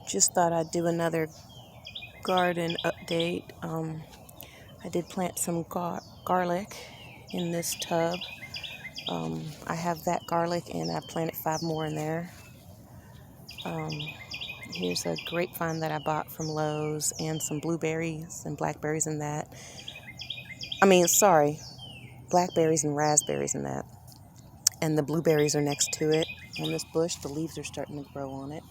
Just thought I'd do another garden update. I did plant some garlic in this tub. I have that garlic and I planted 5 more in there. Here's a grapevine that I bought from Lowe's and some blueberries and blackberries in that. Blackberries and raspberries in that. And the blueberries are next to it on this bush. The leaves are starting to grow on it.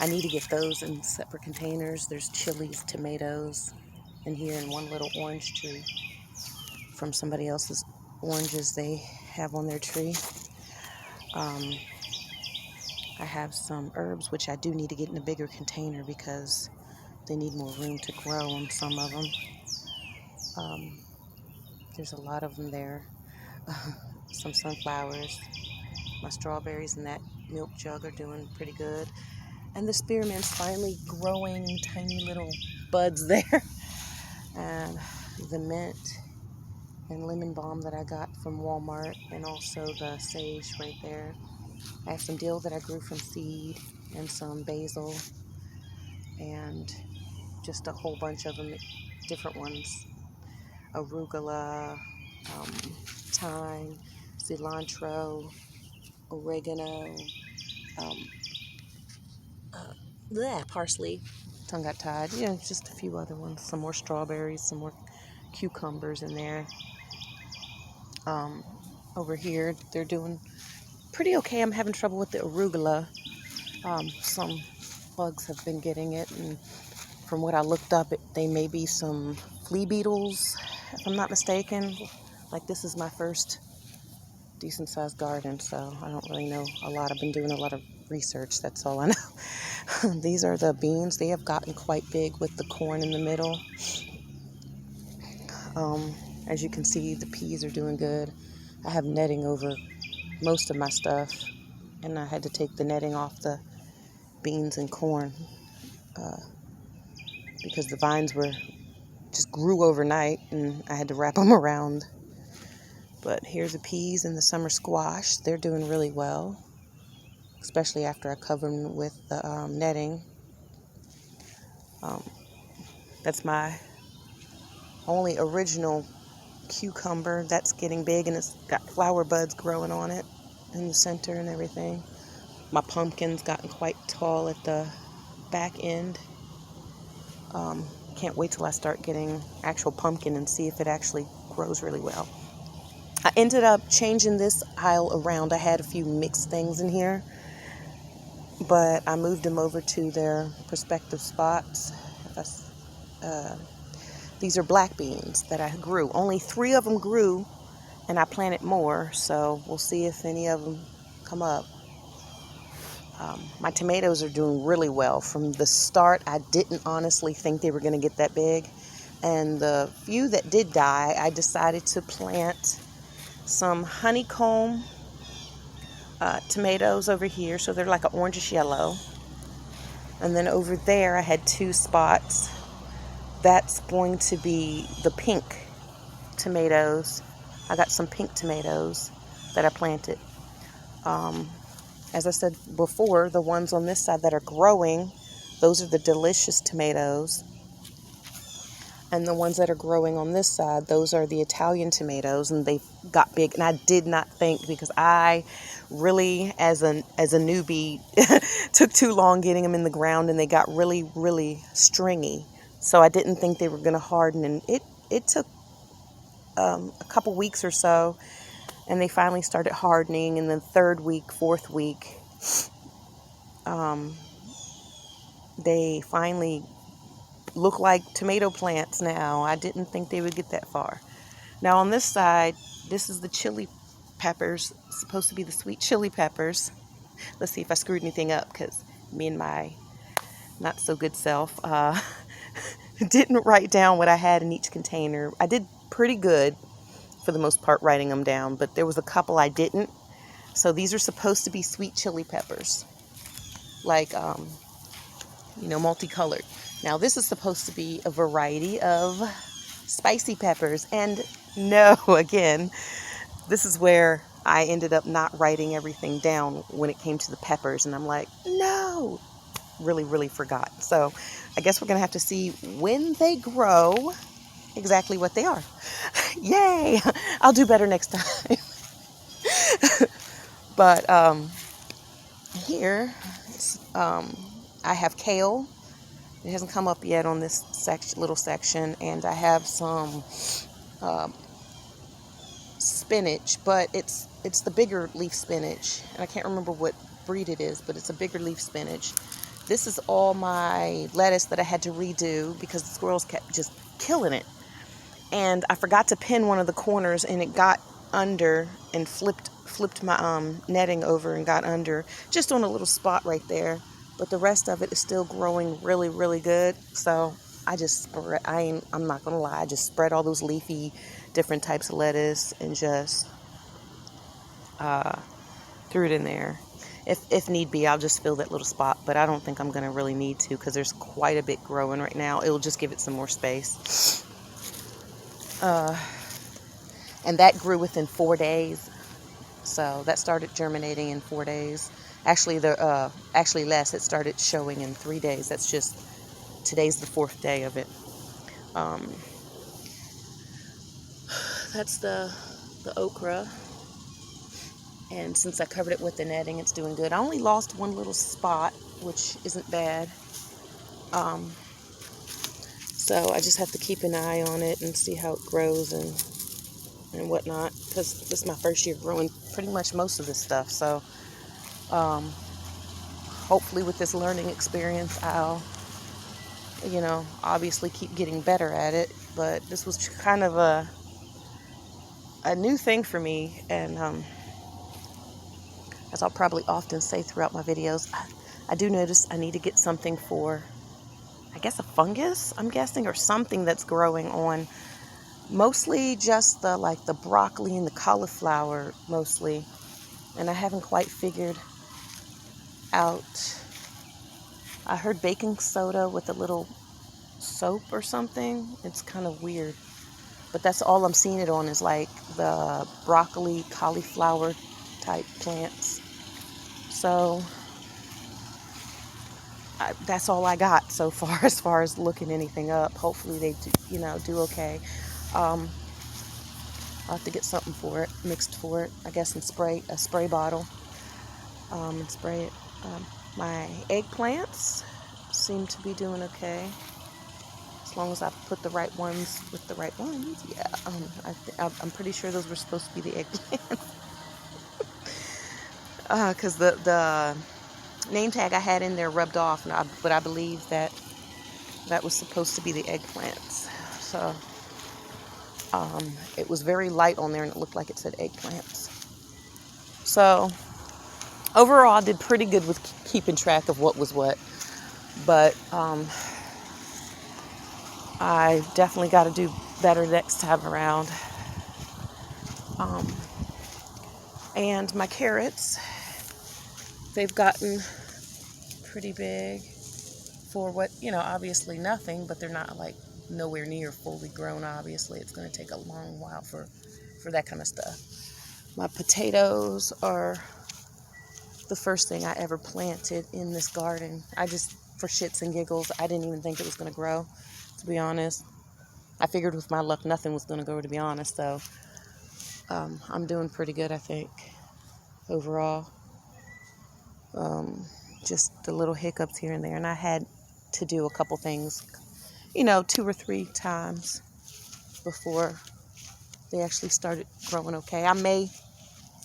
I need to get those in separate containers. There's chilies, tomatoes in here, and one little orange tree from somebody else's oranges they have on their tree. I have some herbs, which I do need to get in a bigger container because they need more room to grow on some of them. There's a lot of them there. Some sunflowers. My strawberries in that milk jug are doing pretty good. And the spearmint's finally growing tiny little buds there. And the mint and lemon balm that I got from Walmart, and also the sage right there. I have some dill that I grew from seed, and some basil, and just a whole bunch of them, different ones. Arugula, thyme, cilantro, oregano, parsley. Tongue got tied. Just a few other ones. Some more strawberries, some more cucumbers in there. Over here, they're doing pretty okay. I'm having trouble with the arugula. Some bugs have been getting it, and from what I looked up, they may be some flea beetles, if I'm not mistaken. Like, this is my first decent-sized garden, so I don't really know a lot. I've been doing a lot of research, that's all I know. These are the beans. They have gotten quite big with the corn in the middle. As you can see, the peas are doing good. I have netting over most of my stuff, and I had to take the netting off the beans and corn because the vines just grew overnight, and I had to wrap them around. But here's the peas and the summer squash. They're doing really well, especially after I cover them with the netting. That's my only original cucumber. That's getting big, and it's got flower buds growing on it in the center and everything. My pumpkin's gotten quite tall at the back end. Can't wait till I start getting actual pumpkin and see if it actually grows really well. I ended up changing this aisle around. I had a few mixed things in here, but I moved them over to their respective spots. These are black beans that I grew. Only 3 of them grew, and I planted more, so we'll see if any of them come up. My tomatoes are doing really well. From the start, I didn't honestly think they were going to get that big. And the few that did die, I decided to plant some honeycomb tomatoes over here. So they're like an orangish yellow. And then over there, I had 2 spots. That's going to be the pink tomatoes. I got some pink tomatoes that I planted. As I said before, the ones on this side that are growing, those are the delicious tomatoes. And the ones that are growing on this side, those are the Italian tomatoes, and they got big. And I did not think, because I really, as a newbie, took too long getting them in the ground, and they got really, really stringy. So I didn't think they were going to harden, and it took a couple weeks or so. And they finally started hardening. And then 3rd week, 4th week, they finally look like tomato plants now. I didn't think they would get that far. Now on this side, this is the chili peppers. It's supposed to be the sweet chili peppers. Let's see if I screwed anything up, because me and my not so good self didn't write down what I had in each container. I did pretty good for the most part writing them down, but there was a couple I didn't. So these are supposed to be sweet chili peppers, like multicolored. Now this is supposed to be a variety of spicy peppers, and no, again, this is where I ended up not writing everything down when it came to the peppers, and I'm like, no, oh, really forgot. So I guess we're going to have to see when they grow exactly what they are. Yay! I'll do better next time. But here, I have kale. It hasn't come up yet on this little section, and I have some spinach, but it's the bigger leaf spinach, and I can't remember what breed it is, but it's a bigger leaf spinach. This is all my lettuce that I had to redo because the squirrels kept just killing it. And I forgot to pin one of the corners, and it got under and flipped my netting over and got under just on a little spot right there. But the rest of it is still growing really good. So I just spread, I'm not gonna lie, I just spread all those leafy different types of lettuce and just threw it in there. If need be, I'll just fill that little spot, but I don't think I'm gonna really need to because there's quite a bit growing right now. It will just give it some more space. And that grew within 4 days. So that started germinating in 4 days. Actually less. It started showing in 3 days. That's just, today's the 4th day of it. That's the okra. And since I covered it with the netting, it's doing good. I only lost one little spot, which isn't bad. So I just have to keep an eye on it and see how it grows and whatnot, because this is my first year growing pretty much most of this stuff. So hopefully with this learning experience, I'll, obviously keep getting better at it. But this was kind of a new thing for me, and as I'll probably often say throughout my videos, I do notice I need to get something for, I guess, a fungus, I'm guessing, or something that's growing on mostly just the broccoli and the cauliflower mostly. And I haven't quite figured out. I heard baking soda with a little soap or something. It's kind of weird. But that's all I'm seeing it on, is like the broccoli, cauliflower type plants. So that's all I got so far as far as looking anything up. Hopefully they do okay. I'll have to get something for it, mixed for it, I guess, and a spray bottle, and spray it. My eggplants seem to be doing okay, as long as I put the right ones with the right ones. Yeah, I'm pretty sure those were supposed to be the eggplants. Because the name tag I had in there rubbed off, but I believe that was supposed to be the eggplants. So it was very light on there, and it looked like it said eggplants. So overall, I did pretty good with keeping track of what was what. But I definitely got to do better next time around. And my carrots, they've gotten pretty big for what, obviously nothing, but they're not like nowhere near fully grown. Obviously, it's going to take a long while for that kind of stuff. My potatoes are the first thing I ever planted in this garden. I just, for shits and giggles, I didn't even think it was going to grow, to be honest. I figured with my luck nothing was going to grow, to be honest. So I'm doing pretty good, I think, overall. Just the little hiccups here and there, and I had to do a couple things, 2 or 3 times before they actually started growing okay. I may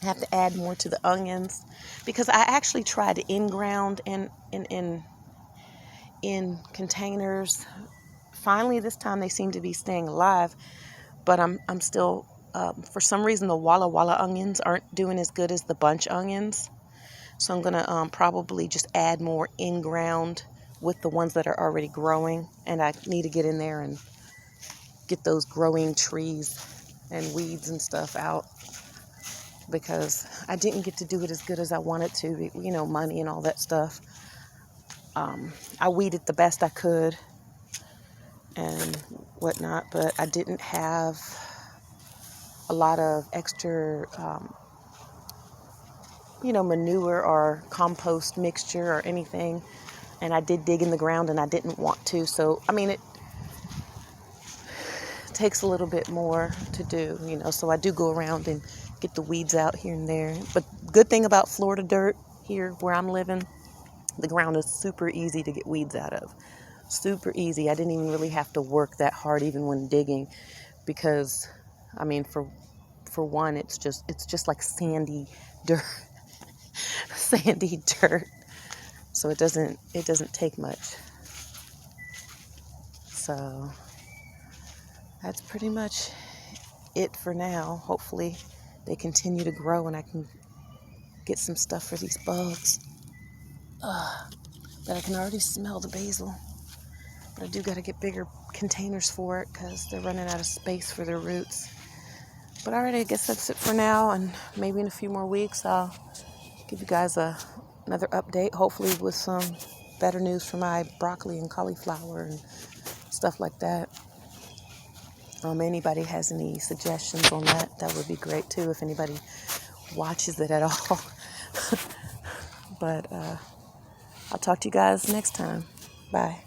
have to add more to the onions, because I actually tried to in-ground in containers. Finally, this time they seem to be staying alive, but I'm still, for some reason, the Walla Walla onions aren't doing as good as the bunch onions. So I'm going to probably just add more in-ground with the ones that are already growing. And I need to get in there and get those growing trees and weeds and stuff out, because I didn't get to do it as good as I wanted to, money and all that stuff. I weeded the best I could and whatnot, but I didn't have a lot of extra manure or compost mixture or anything. And I did dig in the ground and I didn't want to. So, I mean, it takes a little bit more to do, So I do go around and get the weeds out here and there. But good thing about Florida dirt here where I'm living, the ground is super easy to get weeds out of. Super easy. I didn't even really have to work that hard even when digging because, I mean, for one, it's just like sandy dirt, sandy dirt. So it doesn't take much. So that's pretty much it for now. Hopefully they continue to grow and I can get some stuff for these bugs. But I can already smell the basil. But I do got to get bigger containers for it because they're running out of space for their roots. But alright, I guess that's it for now. And maybe in a few more weeks, I'll give you guys another update, hopefully with some better news for my broccoli and cauliflower and stuff like that. Anybody has any suggestions on that would be great too, if anybody watches it at all. But I'll talk to you guys next time. Bye.